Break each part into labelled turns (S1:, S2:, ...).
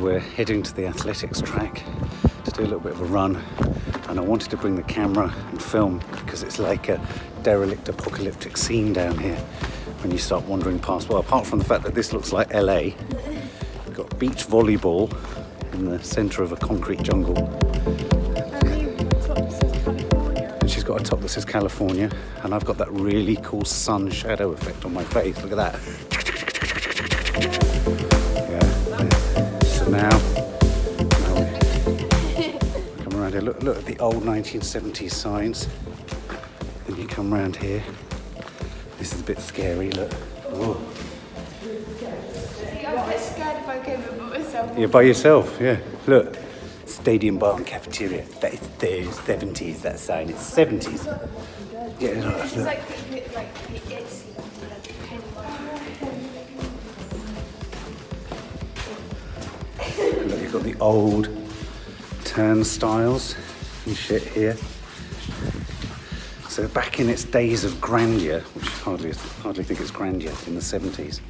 S1: we're heading to the athletics track to do a little bit of a run, and I wanted to bring the camera and film because it's like a derelict apocalyptic scene down here when you start wandering past. Well, apart from the fact that this looks like LA, we've got beach volleyball in the centre of a concrete jungle. And she's got a top that says California, and I've got that really cool sun shadow effect on my face. Look at that. Yeah. So now come around here. Look at the old 1970s signs. Then you come around here. This is a bit scary. Look. Oh.
S2: I'm a bit scared if I go by myself.
S1: You're by yourself. Yeah. Look. Stadium bar and cafeteria. That is the 70s. That sign. It's 70s. Yeah. Look.
S2: It's like it's
S1: Look, you've got the old turnstiles and shit here. So back in its days of grandeur, which hardly think it's grandeur in the 70s.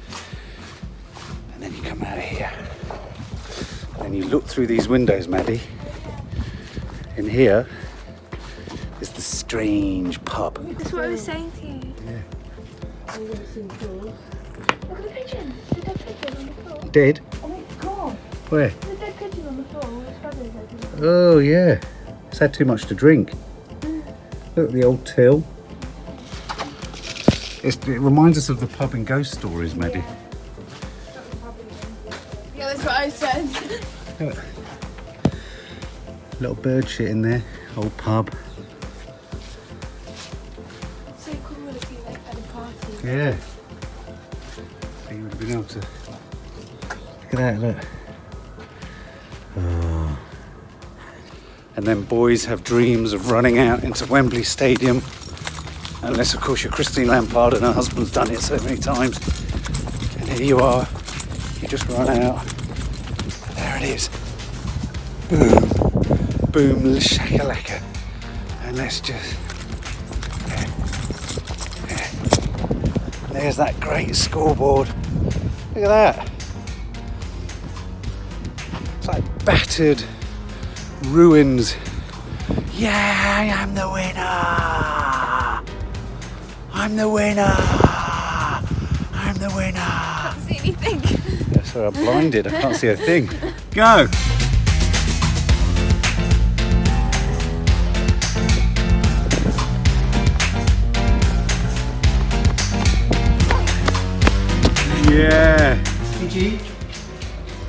S1: And then you come out here. And you look through these windows, Maddie. In here is the strange pub.
S2: That's what I was saying to you.
S1: Yeah.
S2: Look at the pigeon. The dead pigeon on the floor.
S1: Dead?
S2: Oh my god.
S1: Where?
S2: The dead pigeon on the floor. All the feathers over.
S1: Oh yeah. It's had too much to drink. Look at the old till. It reminds us of the pub in Ghost Stories, Maddie.
S2: Yeah, that's what I said.
S1: Look. Little bird shit in there. Old pub.
S2: So cool if you like at a party.
S1: Yeah. So you would have been able to. Look at that, look. Oh. And then boys have dreams of running out into Wembley Stadium. Unless, of course, you're Christine Lampard and her husband's done it so many times. And here you are. You just run out. There it is. Boom. Boom, shakalaka. And let's just... There's that great scoreboard. Look at that. It's like battered ruins. Yeah, I am the winner. I'm the winner. I'm the winner.
S2: I can't see anything.
S1: Yeah, sorry, I'm blinded. I can't see a thing. Go. Yeah. Gigi.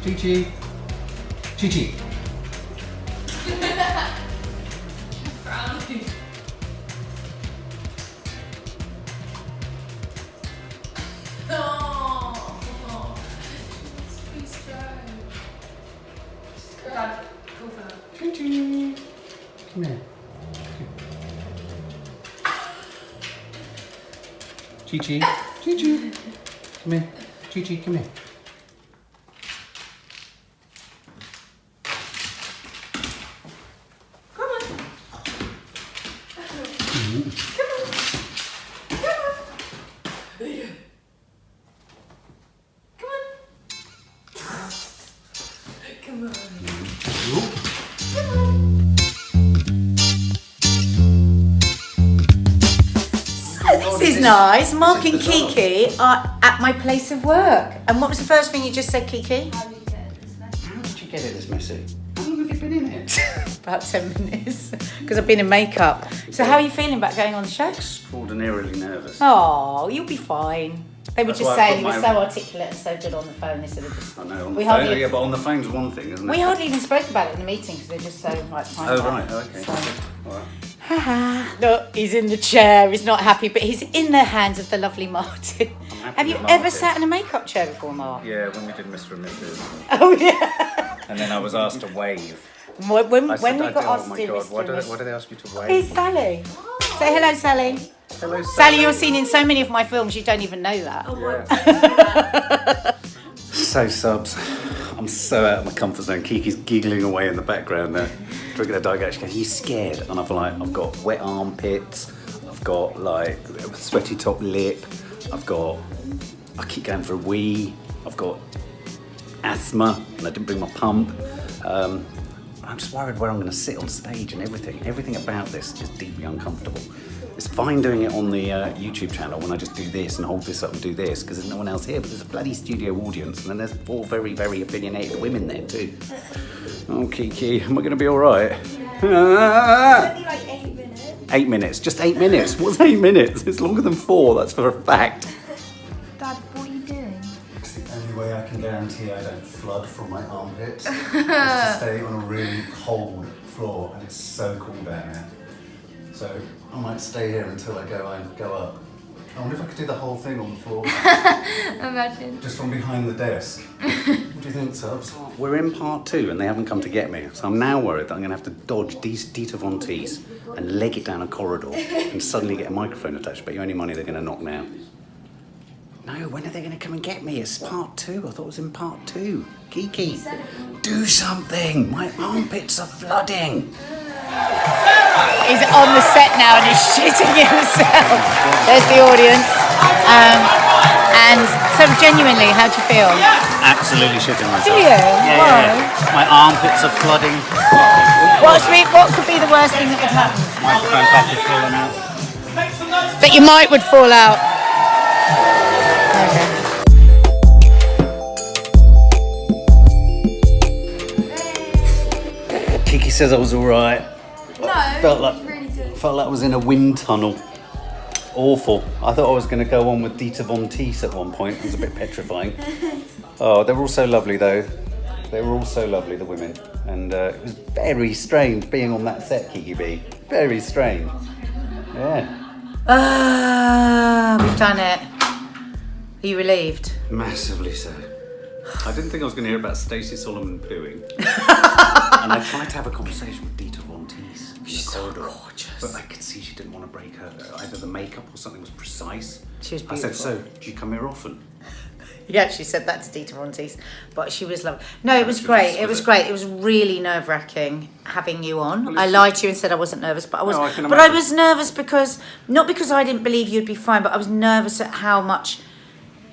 S1: Gigi. Gigi. Gigi. Come here. Gigi. Gigi. Come here. Gigi, come here.
S3: This is nice. Mark and Kiki are at my place of work. And what was the first thing you just said, Kiki?
S1: How did you get it this messy? How long have you been in it?
S3: About 10 minutes. Because I've been in makeup. So how are you feeling about going on the show?
S1: Extraordinarily nervous.
S3: Oh, you'll be fine. They were
S1: That's
S3: just
S1: why I
S3: saying
S1: put
S3: you were
S1: my-
S3: so articulate and so good on the phone. They said it just...
S1: I know, on the
S3: We
S1: phone,
S3: hardly-
S1: yeah, but on the phone's one thing, isn't it?
S3: We hardly even spoke about it in the meeting because they're just so like...
S1: Oh, right, okay.
S3: So.
S1: All right.
S3: Look, he's in the chair, he's not happy, but he's in the hands of the lovely Martin.
S1: happy
S3: Have you
S1: with
S3: ever
S1: Martin.
S3: sat in a makeup chair before, Mark?
S1: Yeah, when we did Mr. and Mrs.
S3: Oh, yeah.
S1: And then I was asked to wave.
S3: When
S1: I
S3: we
S1: said,
S3: got asked
S1: oh my
S3: to do
S1: God,
S3: Mr.
S1: why
S3: and
S1: do they ask you to wave?
S3: Here's Sally. Say hello, Sally.
S1: Hello,
S3: Sally, you're seen in so many of my films, you don't even know that.
S1: Yeah. So subs, I'm so out of my comfort zone. Kiki's giggling away in the background there, drinking a Diet. She goes, "Are you scared?" And I've got wet armpits, I've got like a sweaty top lip, I keep going for a wee, I've got asthma, and I didn't bring my pump. I'm just worried where I'm going to sit on stage and everything. Everything about this is deeply uncomfortable. It's fine doing it on the YouTube channel when I just do this and hold this up and do this because there's no one else here, but there's a bloody studio audience and then there's 4 very, very opinionated women there too. Oh, Kiki, am I going to be all right?
S2: Only like 8 minutes.
S1: 8 minutes, just 8 minutes. What's 8 minutes? It's longer than 4, that's for a fact.
S2: Dad, what are you doing?
S1: It's the only way I can guarantee I don't flood from my armpits is to stay on a really cold floor, and it's so cool down here. So I might stay here until I go up. I wonder if I could do the whole thing on the floor.
S2: Imagine.
S1: Just from behind the desk. What do you think, Subs? We're in part 2 and they haven't come to get me. So I'm now worried that I'm going to have to dodge Dita Von Teese and leg it down a corridor and suddenly get a microphone attached. Bet you any money they're going to knock me out. No, when are they going to come and get me? It's part 2. I thought it was in part 2. Kiki, do something. My armpits are flooding.
S3: He's on the set now and he's shitting himself. There's the audience. And so genuinely, how do you feel?
S1: Absolutely shitting myself.
S3: Do you?
S1: Yeah,
S3: Why?
S1: yeah. My armpits are flooding.
S3: What could be the worst thing that could happen?
S1: Microphone package falling out.
S3: That your mic would fall out. Okay.
S1: Kiki says I was alright.
S2: No,
S1: Felt like
S2: really good.
S1: I was in a wind tunnel. Awful. I thought I was going to go on with Dita Von Teese at one point. It was a bit petrifying. Oh, they were all so lovely though. They were all so lovely, the women. And it was very strange being on that set, Kiki B. Very strange. Yeah.
S3: We've done it. Are you relieved?
S1: Massively so. I didn't think I was going to hear about Stacey Solomon pooing. And I tried to have a conversation with Dita Von Teese. She's so gorgeous. But I could see she didn't want to break her. Either the makeup or something was precise.
S3: She was
S1: I
S3: beautiful.
S1: said, so, do you come here often?
S3: You actually said that to Dita Von Teese, but she was lovely. No, it was great. It was great. It was really nerve-wracking having you on.
S1: Well,
S3: I lied to you and said I wasn't nervous, but I was.
S1: No, I can
S3: but I
S1: imagine.
S3: was nervous because not because I didn't believe you'd be fine, but I was nervous at how much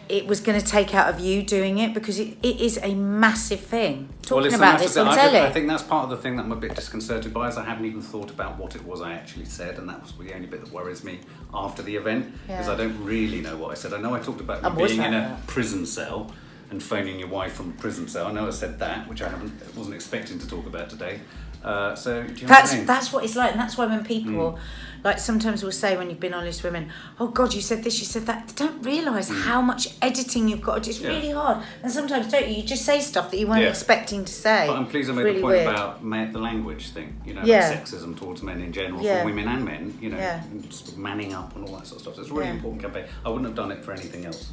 S3: it was going to take out of you doing it because it is a massive thing. Talking about this on telly.
S1: I think that's part of the thing that I'm a bit disconcerted by is I haven't even thought about what it was I actually said, and that was the only bit that worries me after the event because I don't really know what I said. I know I talked about you being in a prison cell and phoning your wife from a prison cell. I know I said that, which I wasn't expecting to talk about today. So do you know what I mean?
S3: That's what it's like, and that's why when people like sometimes will say when you've been honest women, oh God, you said this, you said that. They don't realise how much editing you've got to do. It's really hard, and sometimes don't you? You just say stuff that you weren't expecting to say.
S1: But I'm pleased I made
S3: Really
S1: the point
S3: weird.
S1: about the language thing, like sexism towards men in general, for women and men, and just manning up and all that sort of stuff. So it's a really important campaign. I wouldn't have done it for anything else.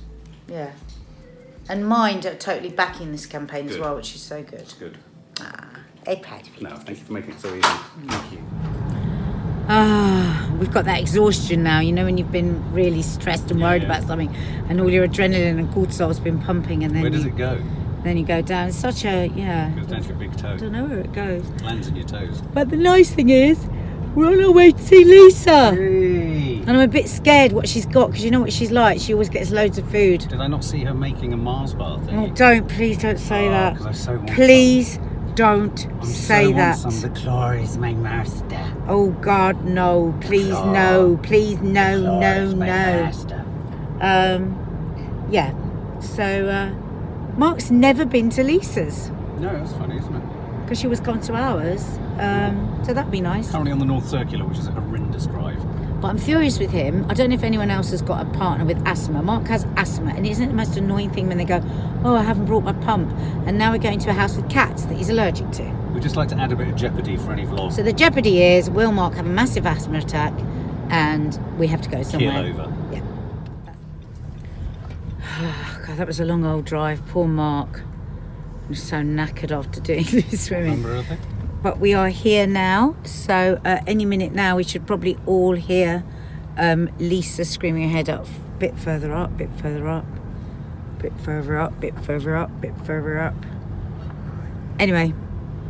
S3: Yeah. And Mind are totally backing this campaign as well, which is so good.
S1: It's good.
S3: They're proud of you.
S1: No, thank you for making it so easy. Thank you.
S3: We've got that exhaustion now, when you've been really stressed and worried about something and all your adrenaline and cortisol's been pumping and then
S1: Where does it go?
S3: Then you go down. It's such a,
S1: It goes down to your big toe.
S3: I don't know where it goes.
S1: Lands in your toes.
S3: But the nice thing is, we're on our way to see Lisa.
S1: Hey.
S3: And I'm a bit scared what she's got, because you know what she's like. She always gets loads of food.
S1: Did I not see her making a Mars bar thing?
S3: Oh, please don't say that.
S1: 'Cause I so want
S3: Please don't say
S1: so
S3: that.
S1: Want some. The claw is my master.
S3: Oh God, no! Please,
S1: Claw.
S3: no! Please, no,
S1: Claw
S3: no,
S1: is my
S3: no!
S1: master.
S3: Yeah. So, Mark's never been to Lisa's
S1: No, that's funny, isn't it?
S3: because she was gone to ours. So that'd be nice.
S1: Currently on the North Circular, which is a horrendous drive.
S3: But I'm furious with him. I don't know if anyone else has got a partner with asthma. Mark has asthma, and isn't it the most annoying thing when they go, oh, I haven't brought my pump, and now we're going to a house with cats that he's allergic to.
S1: We'd just like to add a bit of jeopardy for any vlog.
S3: So the jeopardy is, will Mark have a massive asthma attack, and we have to go somewhere.
S1: Keel over.
S3: Yeah. God, that was a long old drive. Poor Mark. I'm so knackered after doing this swimming.
S1: Remember anything?
S3: But we are here now, so any minute now we should probably all hear Lisa screaming her head up. Bit further up, bit further up, bit further up, bit further up, bit further up. Anyway,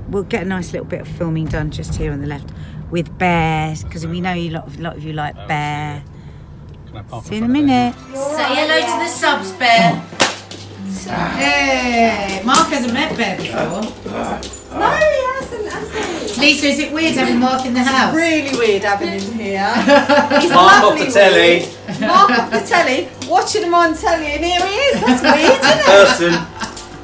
S3: we'll get a nice little bit of filming done just here on the left with bears, because we know a lot of you like bear.
S1: Can I park
S3: See you in a minute. Say hello to the subs, Bear. Hey, Mark hasn't met Bear before.
S2: No, he hasn't.
S3: Lisa, is it weird having Mark in the house?
S2: Really weird having him here. He's
S4: Mark
S2: lovely
S4: off the telly.
S2: weird. Mark off the telly, watching him on telly, and here he is. That's weird, isn't it?
S4: Person.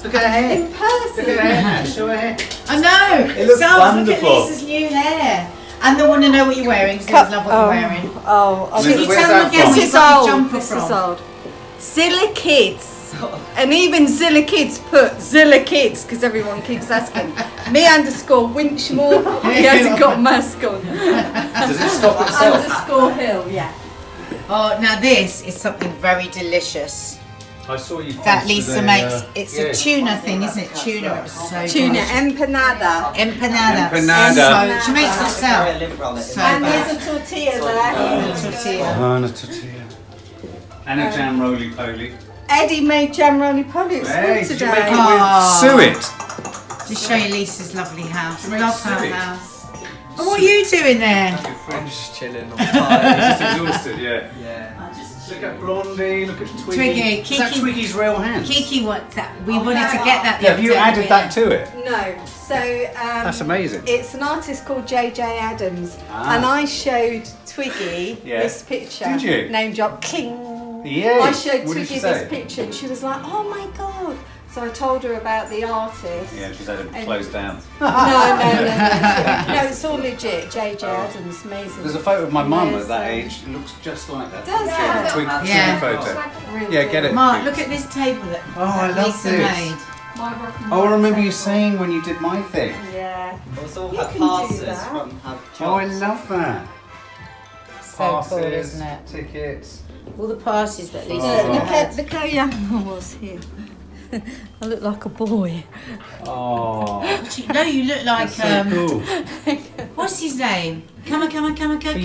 S1: Look at her hair.
S2: In person.
S1: Look at her hair. Show her hair.
S3: I know.
S4: It looks wonderful.
S3: Look at Lisa's new hair. And they want to know what you're wearing, because they love what you're wearing.
S2: Oh,
S3: Can you
S1: Where's
S3: tell them
S1: that
S3: again
S1: from?
S3: where you
S2: This is
S3: got your
S2: old.
S3: jumper
S2: This
S3: from?
S2: is old. Zilla Kids. And even Zilla Kids put Zilla Kids because everyone keeps asking. Me_Winchmore. He hasn't got a mask on.
S4: Does it stop itself?
S2: _Hill, yeah.
S3: Oh, now this is something very delicious
S4: I saw you.
S3: that
S4: posted
S3: Lisa
S4: a,
S3: makes. It's
S4: yeah.
S3: a tuna thing, isn't it? Tuna. It was so
S2: Tuna
S3: delicious.
S2: empanada.
S3: Empanada.
S1: Empanada.
S3: So she makes it herself. So
S2: And
S3: bad.
S2: there's a tortilla there.
S3: Tortilla.
S1: And a tortilla. And a jam roly-poly.
S2: Eddie made jam roly-poly. It's
S1: Hey,
S2: good
S1: did
S2: today.
S1: you make it
S3: Oh.
S1: with suet?
S3: Just show you Lisa's lovely house.
S1: She makes
S3: Love her
S1: suet.
S3: house. And what are you doing there?
S4: I'm just chilling. I'm tired.
S1: Just exhausted, yeah.
S4: Yeah.
S1: Look at Blondie, look at Twiggy.
S3: Twiggy,
S1: Is that
S3: Kiki-
S1: Twiggy's real hand?
S3: Kiki wants that. We wanted to get that. the
S1: Yeah, have
S3: other
S1: you
S3: day,
S1: added
S3: we-
S1: that to it?
S2: No, so
S1: That's amazing.
S2: it's an artist called JJ Adams,
S1: Ah.
S2: and I showed Twiggy
S1: Yeah.
S2: this picture.
S1: Did you?
S2: Name drop, cling.
S1: Yeah.
S2: I showed
S1: What did
S2: Twiggy
S1: she
S2: this
S1: say?
S2: picture, and she was like, "Oh my god!" So I told her about the artist.
S1: Yeah, she's had it
S2: And-
S1: closed down.
S2: No, it's all legit. JJ Adams, amazing.
S1: There's a photo of my mum at that
S2: Amazing.
S1: age. It looks just like that.
S2: Does it?
S1: Twiggy
S3: Yeah.
S1: photo.
S2: Real
S1: Yeah,
S2: good.
S1: get it.
S3: Mark, look at this table that
S1: Oh, I love
S3: Lisa
S1: this.
S3: made.
S2: My rock and
S1: Oh, I
S2: roll
S1: remember you
S2: table.
S1: saying when you did my thing.
S2: Yeah.
S4: Also,
S2: You
S4: her
S2: can do
S4: passes
S2: that.
S4: from her
S1: Oh, I
S4: jobs.
S1: love that.
S3: So cool, isn't it?
S1: Tickets.
S3: All the passes that Lisa
S1: Oh.
S3: had.
S2: Look how young I was here. I look like a boy.
S1: Oh,
S3: No, you look like
S1: so cool.
S3: what's his name? Come on,
S1: You
S3: come
S1: do.
S3: on.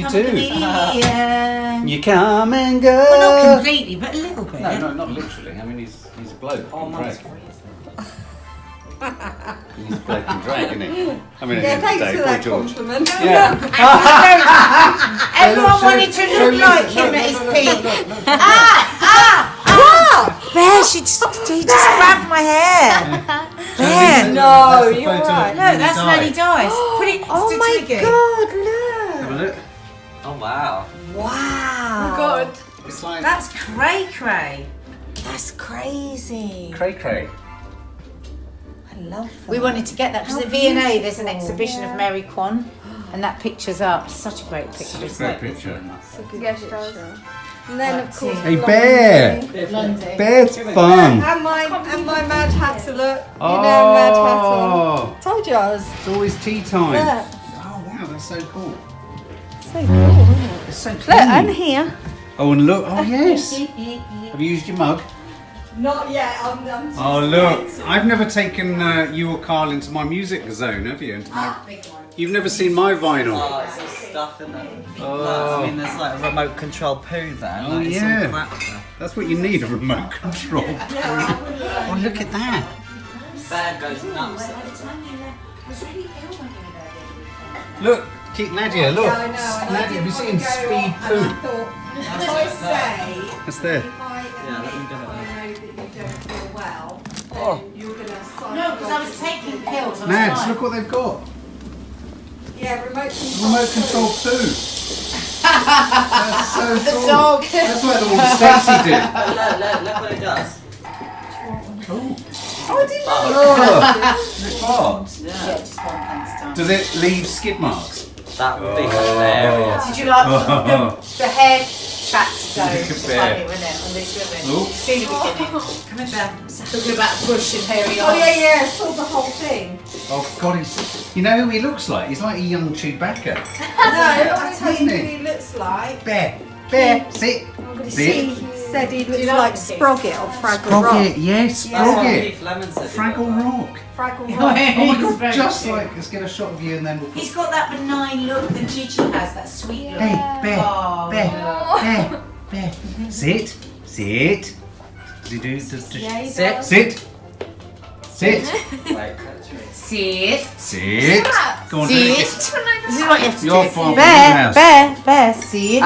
S1: You come and go.
S3: Well, not completely, but a little bit.
S1: No, not literally. I mean, he's a bloke.
S4: Oh,
S1: in
S4: Mum's
S1: drag. He's a bloke in drag, isn't he? I mean, at the
S2: Yeah,
S1: end of
S2: thanks
S1: the
S2: for
S1: day,
S2: that
S1: boy George.
S2: compliment.
S1: Yeah.
S3: Everyone wanted to look like him at his peak. Bear, he just grabbed my hair. Bear.
S2: No,
S1: That's the
S2: you're
S1: photo
S2: right.
S1: of
S3: No,
S1: when he
S3: that's
S1: died.
S3: when he dies. Put it next
S2: Oh
S3: to
S2: my
S3: Twiggy.
S2: god,
S1: Have
S2: look!
S1: a look.
S4: Oh wow.
S3: Wow.
S2: God,
S1: It's like
S3: That's cray cray.
S2: that's crazy.
S1: cray cray.
S2: I love that.
S3: We wanted to get that because
S2: How
S3: at V&A there's an
S2: beautiful,
S3: exhibition
S2: yeah.
S3: of Mary Kwan, and that picture's up. Such a great picture. isn't
S1: Great
S3: it?
S1: picture.
S2: It's a good picture. And then of course,
S1: Hey,
S2: Blondie.
S1: Bear.
S3: Blondie.
S1: Bear's fun.
S2: And my Mad Hatter look. You know Mad
S1: Oh,
S2: Hatter. Told you I was.
S1: it's always tea time.
S2: Look,
S1: Oh wow, that's so cool.
S2: so cool, isn't it?
S1: It's so
S2: Look,
S1: clean.
S2: and here.
S1: Oh, and look. Oh yes. Have you used your mug?
S2: Not yet. I'm too
S1: Oh look,
S2: scared.
S1: I've never taken you or Carl into my music zone, have you? Into my...
S3: Big one.
S1: You've never seen my vinyl.
S4: Oh, it's all stuff in there.
S1: Oh.
S4: I mean, there's like a remote control poo there.
S1: Oh,
S4: Like, it's
S1: yeah.
S4: all crap there.
S1: That's what you need, a remote control. Oh, look at that.
S4: Bear goes nuts.
S1: Look, keep Nadia, look.
S2: Yeah, I know. and I
S1: Nadia, have you
S2: didn't
S1: seen
S2: want to go
S1: Speed
S2: up, and I
S1: Poo?
S2: thought, if I say,
S1: That's there.
S2: if I
S4: Yeah, let me
S2: admit
S4: get
S2: that
S4: it.
S2: I know that you don't feel well, then
S4: Oh.
S2: you're going to sign
S3: No, because I was taking pills. I was
S1: Nads,
S3: fine.
S1: look what they've got.
S2: Yeah, remote control.
S1: Remote control poo. That's so cool.
S3: dog.
S1: That's like the one Stacey did.
S4: Look what it does.
S2: Oh, I didn't know.
S1: Oh, it farts.
S3: Yeah, just one thanks, Tom.
S1: Does it leave skid marks?
S4: That would be hilarious.
S3: Did you like
S1: Oh.
S3: the hair tracks though?
S1: Look at
S3: It's
S1: Bear.
S3: funny, wasn't it? On these women.
S1: Oh.
S3: See the beginning. Come in there. Talking about bush and hairy
S2: Oh,
S3: arms.
S2: yeah, I saw the whole thing.
S1: Oh God, he's. You know who he looks like? He's like a young Chewbacca.
S2: No, I tell you
S1: Isn't
S2: who
S1: he?
S2: he looks like.
S1: Bear, Bear, sit.
S2: He
S1: Sit.
S2: said he looks
S3: you
S2: like
S3: like the
S2: Sprocket or Fraggle
S1: Sprocket,
S2: Rock.
S1: yes,
S4: That's what
S1: Sprocket.
S4: Keith Lemon said.
S1: Fraggle Rock.
S2: Fraggle
S3: Oh,
S2: Rock.
S1: Oh my
S3: he's
S1: God,
S3: very
S1: just
S3: cute.
S1: like, let's get a shot of you and then we'll put.
S3: He's got that benign look that Gigi has, that sweet look.
S1: Hey, Bear,
S3: Oh,
S1: Bear, Bear, Bear. Sit, sit. Does he do?
S2: Yeah, he
S4: Sit.
S2: does.
S1: Sit. Sit.
S4: Wait, catch me.
S3: Sit.
S1: Sit. Go on, do
S3: Sit.
S1: it.
S3: This is what you have to
S1: You're
S3: do.
S1: fine.
S3: Bear, sit.
S4: Sit.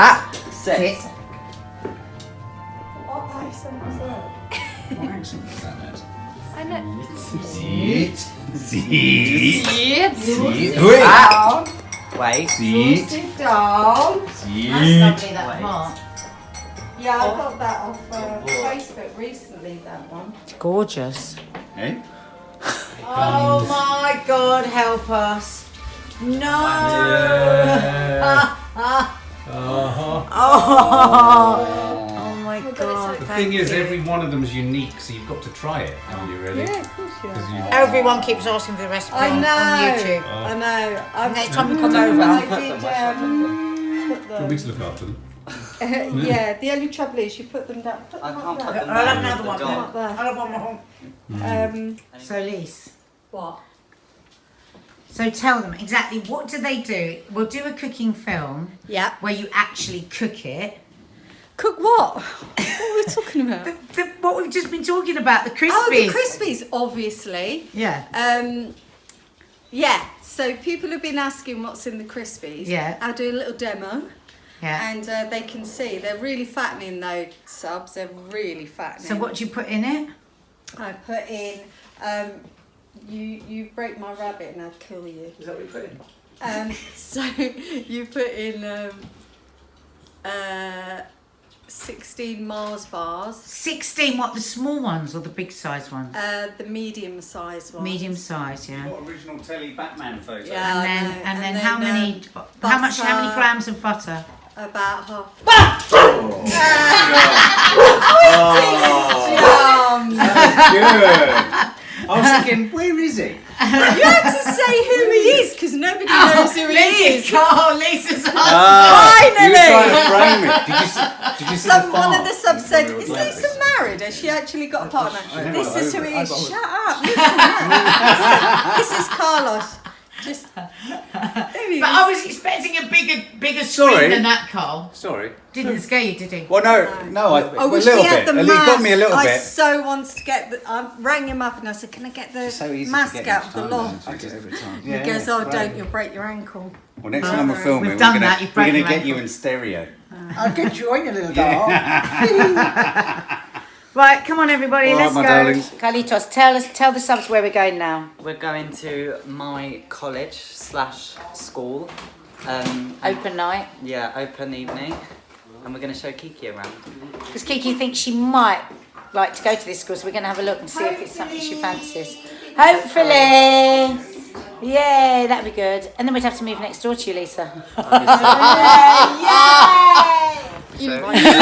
S3: Sit.
S2: What accent was that?
S1: What accent was that, Ned?
S5: I know.
S1: Sit.
S2: Down.
S4: Wait.
S2: Sit down.
S3: That's lovely, that
S4: Wait.
S3: heart.
S2: Yeah, I got that off Facebook recently, that one.
S3: Gorgeous.
S1: Hey?
S3: Oh my God, help us. No. Oh my God.
S1: The thing is, every one of them is unique, so you've got to try it when you're ready.
S2: Yeah, of course you are.
S3: Everyone keeps asking for the recipe
S2: I
S3: on
S2: know.
S3: YouTube.
S2: I know.
S3: Next time we come over.
S2: I did put
S1: Do you want me to look after them?
S2: yeah, the only trouble is you put them down. Put
S4: I
S2: them
S4: can't
S2: up
S4: put
S2: there.
S4: them
S3: I'll have
S4: down
S3: another
S4: with
S3: one.
S4: the
S2: Up
S4: dog.
S2: there.
S3: I'll have one more. So Lise,
S2: What?
S3: so tell them exactly what do they do? We'll do a cooking film
S2: Yeah.
S3: where you actually cook it.
S2: Cook what? What are we talking about?
S3: What we've just been talking about, the Crispies.
S2: Oh, the Crispies, obviously.
S3: Yeah.
S2: Yeah, so people have been asking what's in the Crispies.
S3: Yeah.
S2: I'll do a little demo.
S3: Yeah.
S2: And they can see. They're really fattening those subs. They're really fattening.
S3: So what do you put in it?
S2: I put in, you break my rabbit and I'd kill you.
S1: Is that what you put in?
S2: So you put in 16 Mars bars.
S3: 16, what, the small ones or the big size ones?
S2: The medium size one.
S3: Medium size, yeah.
S1: What original telly Batman photo?
S2: Yeah.
S3: And
S2: I
S3: then,
S2: know.
S3: and then
S2: And
S3: how
S2: then,
S3: many, how many
S2: butter.
S3: grams of butter?
S2: About half.
S1: Good. I was thinking, where is he?
S2: You have to say who he is because nobody knows who he is.
S3: Oh, Lisa's
S2: Finally!
S1: You were trying to frame it. Did you see the
S2: One
S1: farm?
S2: of the subs said, "Is
S1: Like
S2: Lisa
S1: this.
S2: married? Has she actually got a partner?"
S1: know,
S2: This is who
S1: over
S2: he
S1: it.
S2: is. Shut up! Listen, this is Carlos. Just. There he
S3: But
S2: is.
S3: I was expecting a bigger
S1: Sorry.
S3: screen than that, Carl.
S1: Sorry.
S3: Didn't scare you, did he?
S1: Well, no,
S2: I
S1: a
S2: wish
S1: little
S2: we had
S1: bit.
S2: the
S1: He
S2: mask.
S1: got me a little
S2: I
S1: bit.
S2: so wanted to get the. I rang him up and I said, "Can I get the
S1: So easy
S2: mask
S1: to get
S2: out
S1: each
S2: of the
S1: time,
S2: loft?"
S1: I do every time.
S2: He goes, "Oh, don't! You'll break your ankle."
S1: Well, next time we're filming,
S3: We've
S1: we're
S3: done
S1: gonna,
S3: that, you've
S1: we're
S3: broken
S1: gonna
S3: your
S1: get you
S3: ankle.
S1: in stereo.
S6: I'll get you on, you little dog.
S3: Right, come on everybody,
S1: All right,
S3: let's
S1: my
S3: go.
S1: darlings.
S3: Carlitos, tell the subs where we're going now.
S4: We're going to my college/school.
S3: Open night.
S4: Yeah, open evening. And we're going to show Kiki around.
S3: Because Kiki thinks she might like to go to this school, so we're going to have a look and see if it's something she fancies. Hopefully. Yay, that'd be good. And then we'd have to move next door to you, Lisa.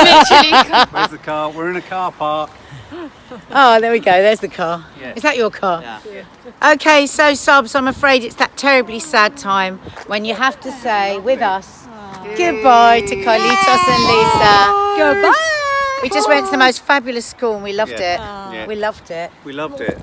S1: Where's the car? We're in a car park.
S3: Oh, there we go. There's the car.
S1: Yeah.
S3: Is that your car?
S4: Yeah.
S3: Okay, so subs, I'm afraid it's that terribly sad time when you have to say with us goodbye to Carlitos and Lisa.
S2: Goodbye.
S3: We just went to the most fabulous school and we loved
S1: Yeah.
S3: it.
S1: Yeah.
S3: We loved it.
S1: We loved it.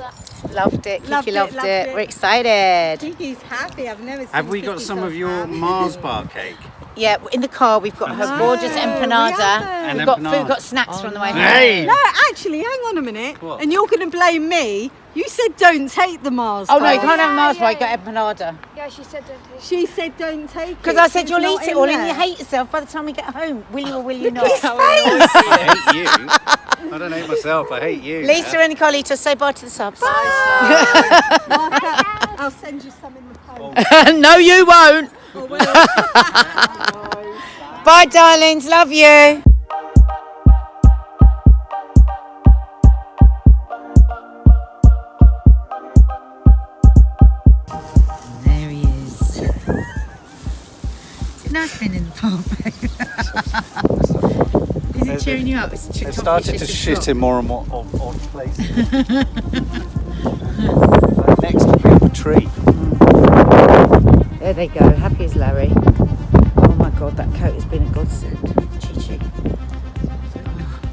S3: Loved it.
S2: Loved
S3: Kiki
S2: it,
S3: loved
S2: loved
S3: it.
S2: it.
S3: We're excited.
S2: Kiki's happy. I've never seen.
S1: Have we got
S2: Kiki
S1: some
S2: so
S1: of your
S2: happy.
S1: Mars bar cake?
S3: Yeah, in the car we've got her gorgeous empanada.
S2: haven't.
S3: We've got
S1: Empanada.
S3: food, we've got snacks from the way home.
S1: Hey!
S2: No, actually, hang on a minute.
S1: What?
S2: And you're going to blame me. You said don't take the Mars.
S3: Oh no, you
S2: bar.
S3: can't have Mars bar, you got empanada.
S5: Yeah, she said don't take it.
S2: She said don't take it.
S3: Because I said
S2: It's
S3: you'll
S2: not
S3: eat it all and
S2: there.
S3: you hate yourself by the time we get home. Will you or will you not?
S1: I hate you. I don't hate myself, I hate you.
S3: Lisa and Carlitos, say bye to the subs.
S2: I'll send you some in the post.
S3: No, you won't.
S2: Oh, well.
S3: Bye, darlings. Love you. There he is. Is it nice being in the park, babe? Is it cheering you up?
S1: They've started to shit in more and more odd places. Next to me, the tree.
S3: There they go. Happy as Larry. Oh my God, that coat has been a godsend. Chi-chi.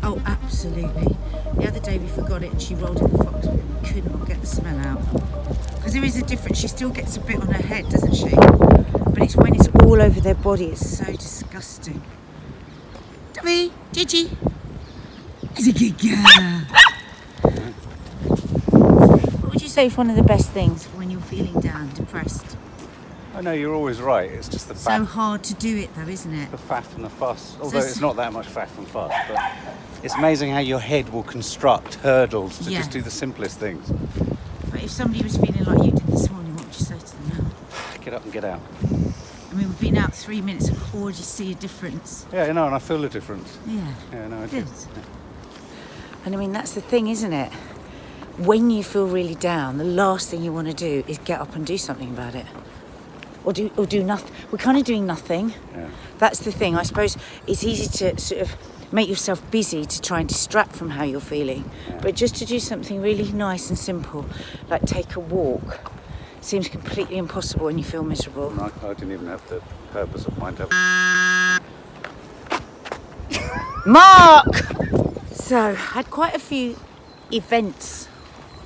S3: Oh, absolutely. The other day we forgot it and she rolled in the fox. We could not get the smell out. Because there is a difference. She still gets a bit on her head, doesn't she? But it's when it's all over their body. It's so disgusting. Dobby, Gigi. It's a good girl. What would you say is one of the best things when you're feeling down, depressed?
S1: I know you're always right, it's just the
S3: So
S1: faff,
S3: hard to do it though, isn't it?
S1: the faff and the fuss. Although it's not that much faff and fuss, but It's amazing how your head will construct hurdles to
S3: Yeah.
S1: just do the simplest things.
S3: But if somebody was feeling like you did this morning, what would you say to them now?
S1: Get up and get out.
S3: I mean, we've been out 3 minutes and already see a difference.
S1: Yeah, you know, and I feel the difference.
S3: Yeah.
S1: Yeah, no, I do.
S3: Good. And I mean, that's the thing, isn't it? When you feel really down, the last thing you want to do is get up and do something about it. Or do nothing. We're kind of doing nothing.
S1: Yeah.
S3: That's the thing. I suppose it's easy to sort of make yourself busy to try and distract from how you're feeling.
S1: Yeah.
S3: But just to do something really nice and simple, like take a walk, seems completely impossible when you feel miserable.
S1: And I didn't even have the purpose of mind to
S3: Mark! So, I had quite a few events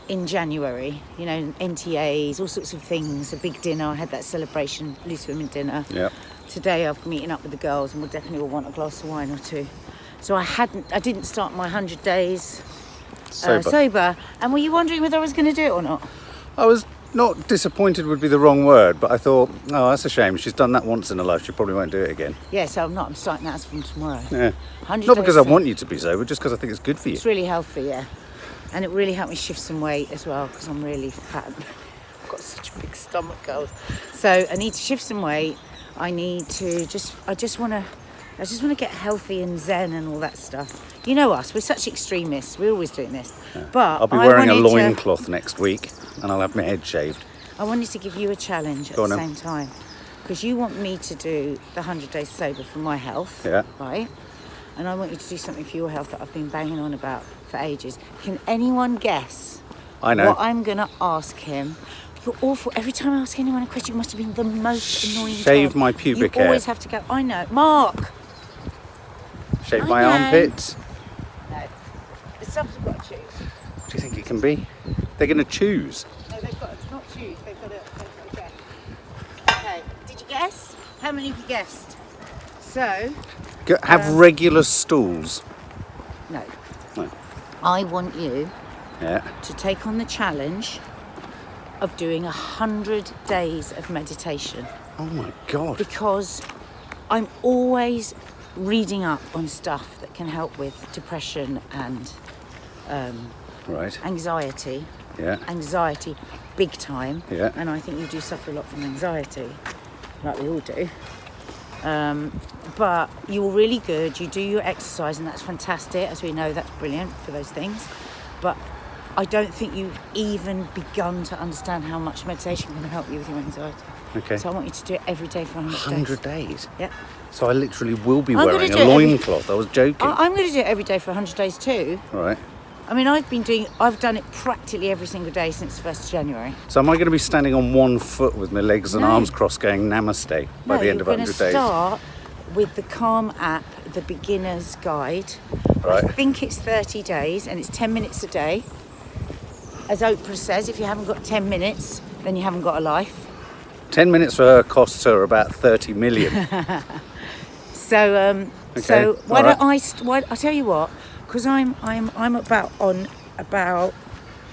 S3: in January, you know, NTAs, all sorts of things, a big dinner. I had that celebration, Loose Women dinner.
S1: Yeah.
S3: Today I'm meeting up with the girls and we'll definitely all want a glass of wine or two. So I didn't start my 100 days sober. And were you wondering whether I was going to do it or not?
S1: I was not disappointed would be the wrong word, but I thought, oh, that's a shame. She's done that once in her life. She probably won't do it again.
S3: Yeah, so I'm not. I'm starting that from tomorrow.
S1: Yeah.
S3: 100
S1: Not because
S3: days
S1: I want you to be sober, just because I think it's good for you.
S3: It's really healthy, yeah. And it really helped me shift some weight as well because I'm really fat. I've got such a big stomach, girls. So I need to shift some weight. I need to I just want to get healthy and zen and all that stuff. You know us, we're such extremists. We're always doing this.
S1: Yeah.
S3: But
S1: I'll be wearing a loincloth next week and I'll have my head shaved.
S3: I wanted to give you a challenge at
S1: Go on
S3: the
S1: then.
S3: same time. Because you want me to do the 100 days sober for my health.
S1: Yeah.
S3: Right? And I want you to do something for your health that I've been banging on about for ages. Can anyone guess
S1: I know.
S3: what I'm going to ask him? You're awful. Every time I ask anyone a question, you must have been the most annoying
S1: Shave
S3: child.
S1: my pubic
S3: You
S1: hair.
S3: always have to go, I know. Mark!
S1: Shave
S3: I
S1: my
S3: know.
S1: armpits.
S3: No. The subs have got to choose.
S1: What do you think it can be? They're going to choose.
S3: No, they've got to not choose. They've got to guess. Okay. Did you guess? How many have you guessed? So,
S1: Have regular stools.
S3: no.
S1: No.
S3: I want you
S1: Yeah.
S3: to take on the challenge of doing 100 days of meditation
S1: Oh my God.
S3: because I'm always reading up on stuff that can help with depression and
S1: Right.
S3: anxiety.
S1: Yeah.
S3: Anxiety, big time.
S1: Yeah.
S3: And I think you do suffer a lot from anxiety, like we all do. But you're really good. You do your exercise, and that's fantastic. As we know, that's brilliant for those things. But I don't think you've even begun to understand how much meditation can help you with your anxiety.
S1: Okay.
S3: So I want you to do it every day for 100 days.
S1: 100 days.
S3: Yeah.
S1: So I literally will be
S3: I'm gonna
S1: wearing
S3: do
S1: a
S3: it every-
S1: loincloth. I was joking.
S3: I'm going to do it every day for 100 days too.
S1: Right.
S3: I mean, I've done it practically every single day since 1st January.
S1: So am I going to be standing on one foot with my legs and
S3: No.
S1: arms crossed going namaste by the end of 100
S3: you're
S1: days?
S3: going to start with the Calm app, the beginner's guide.
S1: Right.
S3: I think it's 30 days and it's 10 minutes a day. As Oprah says, if you haven't got 10 minutes, then you haven't got a life.
S1: 10 minutes for her costs her about 30 million.
S3: So,
S1: Okay,
S3: so why
S1: all
S3: don't I tell you what, because I'm about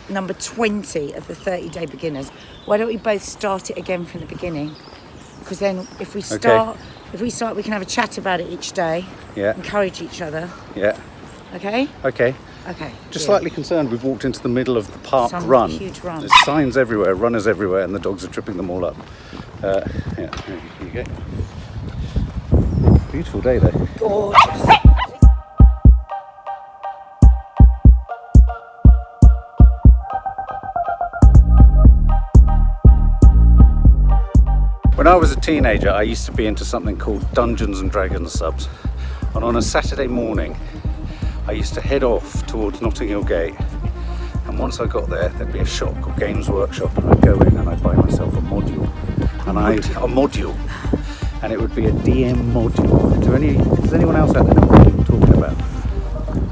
S3: number 20 of the 30-day beginners. Why don't we both start it again from the beginning? Because then if we start, we can have a chat about it each day.
S1: Yeah.
S3: Encourage each other.
S1: Yeah.
S3: Okay?
S1: Okay.
S3: Okay.
S1: Just
S3: deal.
S1: slightly concerned. We've walked into the middle of the park
S3: Some
S1: run.
S3: huge run.
S1: There's signs everywhere, runners everywhere, and the dogs are tripping them all up. Yeah, here you go. Beautiful day though.
S3: Gorgeous.
S1: When I was a teenager, I used to be into something called Dungeons and Dragons subs. And on a Saturday morning, I used to head off towards Notting Hill Gate. And once I got there, there'd be a shop called Games Workshop, and I'd go in and I'd buy myself a module. And it would be a DM module. Does anyone else out there know what I'm talking about?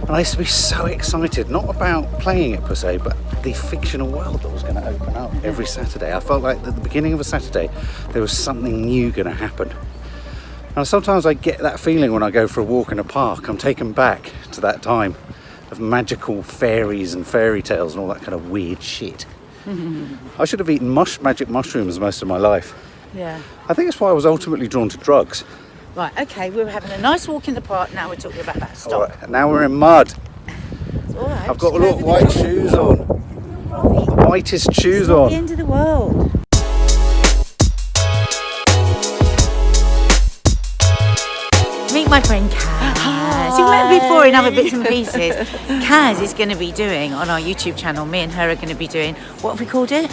S1: And I used to be so excited, not about playing it per se, but the fictional world that was going to open up every Saturday. I felt like at the beginning of a Saturday, there was something new going to happen. And sometimes I get that feeling when I go for a walk in a park. I'm taken back to that time of magical fairies and fairy tales and all that kind of weird shit. I should have eaten magic mushrooms most of my life.
S3: Yeah.
S1: I think that's why I was ultimately drawn to drugs.
S3: Right, okay, we were having a nice walk in the park. Now we're talking about that. Stop.
S1: All right, and now we're in mud.
S3: It's all right.
S1: I've got
S3: just
S1: little
S3: go
S1: white
S3: over the
S1: shoes on. The whitest shoes
S3: The
S1: on.
S3: end of the world. Meet my friend Kaz. You've met before in other bits and pieces. Kaz is going to be doing on our YouTube channel. Me and her are going to be doing, what have we called it?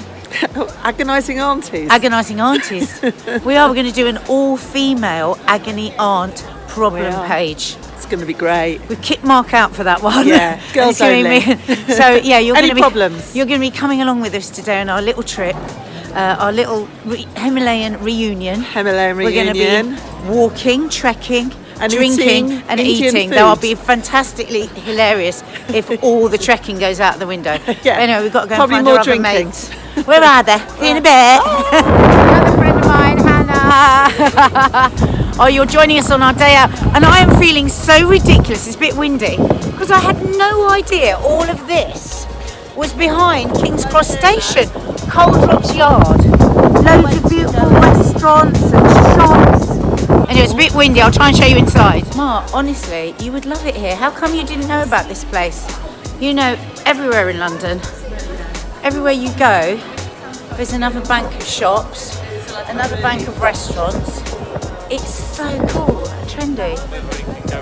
S7: Agonising aunties.
S3: Agonising aunties. We are going to do an all-female agony aunt problem page.
S7: It's going to be great.
S3: We've kicked Mark out for that one.
S7: Yeah, girls only.
S3: So yeah, you're
S7: Any
S3: going to be
S7: problems?
S3: You're going to be coming along with us today on our little trip, our little Himalayan reunion.
S7: Himalayan
S3: We're going to
S7: reunion.
S3: be walking, trekking,
S7: And
S3: drinking,
S7: eating
S3: and
S7: Indian
S3: eating.
S7: food.
S3: That'll be fantastically hilarious if all the trekking goes out the window.
S7: Yeah.
S3: Anyway, we've got to go
S7: Probably
S3: and find
S7: more
S3: our other
S7: drinking.
S3: mates. Where are they? See you in a bit. Another friend of mine, Hannah. Oh, you're joining us on our day out, and I am feeling so ridiculous. It's a bit windy because I had no idea all of this was behind King's Cross Station, Coldrop's Yard. Loads of beautiful restaurants and shops. Anyway, it's a bit windy. I'll try and show you inside. Mark, honestly, you would love it here. How come you didn't know about this place? You know, everywhere in London, everywhere you go, there's another bank of shops, another bank of restaurants. It's so cool and trendy,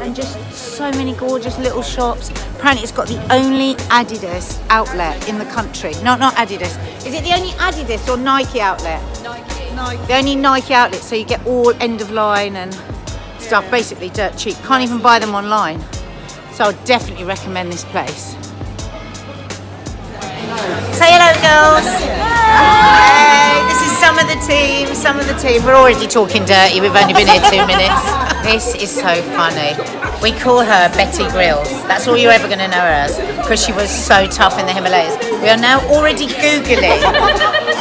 S3: and just so many gorgeous little shops. Apparently it's got the only Adidas outlet in the country. No, not Adidas. Is it the only Adidas or Nike outlet? Nike. The only Nike outlet, so you get all end of line and stuff, basically dirt cheap. Can't even buy them online. So I'll definitely recommend this place. Say hello, girls. Hey, this is some of the team. We're already talking dirty. We've only been here 2 minutes. This is so funny. We call her Betty Grills. That's all you're ever going to know her as, because she was so tough in the Himalayas. We are now already Googling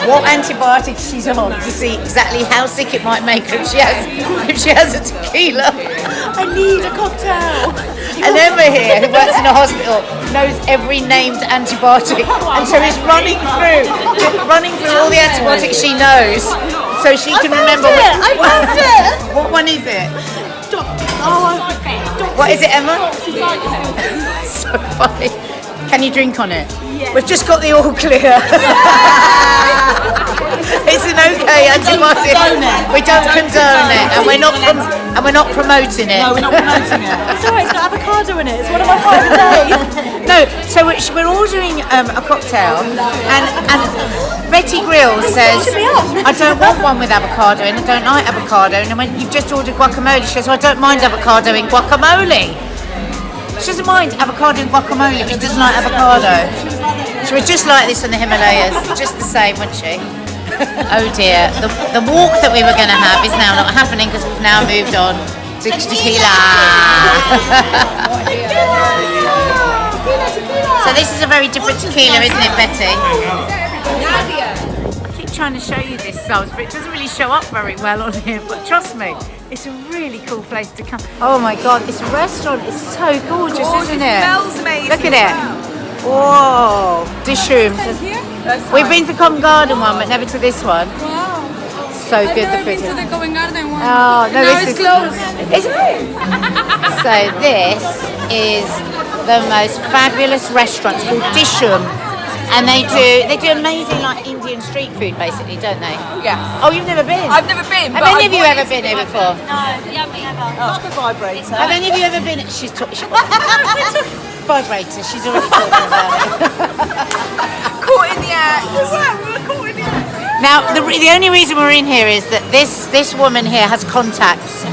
S3: what antibiotics she's on to see exactly how sick it might make her if she has a tequila. I need a cocktail. And Emma here, who works in a hospital, knows every named antibiotic, and so is running through all the antibiotics she knows, so she can remember. I found it. What one is it? What is it, Emma? So funny. Can you drink on it? Yeah. We've just got the all clear. It's an okay antibiotic. We don't condone it, and we're not promoting it.
S8: No, we're not promoting it. It's alright, it's got avocado in it. It's one of my favourite days.
S3: No, so we're ordering a cocktail, and Betty Grills says, I don't want one with avocado in, I don't like avocado. And when you've just ordered guacamole, she says, I don't mind avocado in guacamole. She doesn't mind avocado and guacamole, but she doesn't like avocado. So we're just like this in the Himalayas, just the same, wouldn't she? Oh dear, the walk that we were going to have is now not happening because we've now moved on to tequila. So this is a very different tequila, isn't it, Betty? NADIA. I keep trying to show you this, Subs, but it doesn't really show up very well on here, but trust me, it's a really cool place to come. Oh my God, this restaurant is so gorgeous, isn't it?
S2: It smells amazing.
S3: Look at it. Whoa, dish room. We've been to Covent Garden one, but never to this one.
S5: Wow.
S3: So good, the food.
S5: To the Covent Garden one.
S3: Oh, no,
S5: Now
S3: this
S5: it's
S3: is
S5: closed.
S3: Is it? So this is the most fabulous restaurant. It's called Dishum, and they do amazing like Indian street food, basically, don't they?
S2: Yes.
S3: Oh, you've never been?
S2: I've never been.
S3: Have any of you ever been here before?
S7: Not the vibrator.
S3: Have any of you ever been? She's talking. Vibrator. She's already talking about it.
S2: Caught in the act. We were caught in the act.
S3: Now, the only reason we're in here is that this woman here has contacts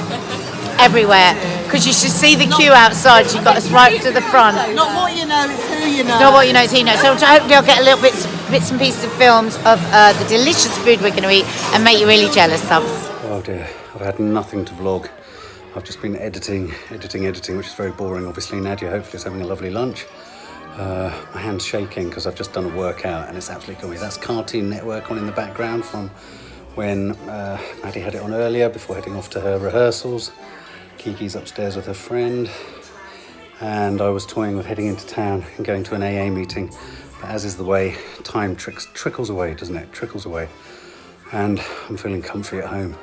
S3: everywhere, because you should see the queue outside. She got us right to the front.
S7: Not what you know, it's who you know.
S3: It's not what you know, it's who you know. So hopefully I'll get a little bits and pieces of films of the delicious food we're going to eat and make you really jealous, Subs.
S1: Oh dear, I've had nothing to vlog. I've just been editing, which is very boring. Obviously, Nadia hopefully is having a lovely lunch. My hand's shaking because I've just done a workout and it's absolutely cool. That's Cartoon Network on in the background from when Nadia had it on earlier before heading off to her rehearsals. Kiki's upstairs with her friend, and I was toying with heading into town and going to an AA meeting. But as is the way, time trickles away, doesn't it? Trickles away. And I'm feeling comfy at home.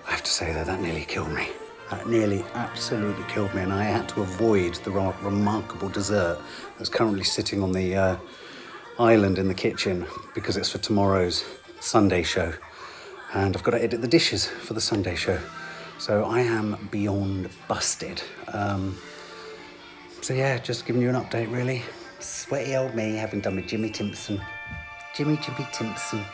S1: I have to say though, that nearly killed me. That nearly absolutely killed me, and I had to avoid the remarkable dessert that's currently sitting on the island in the kitchen because it's for tomorrow's Sunday show. And I've got to edit the dishes for the Sunday show. So I am beyond busted. So yeah, just giving you an update really. Sweaty old me having done with Jimmy Timpson. Jimmy Timpson.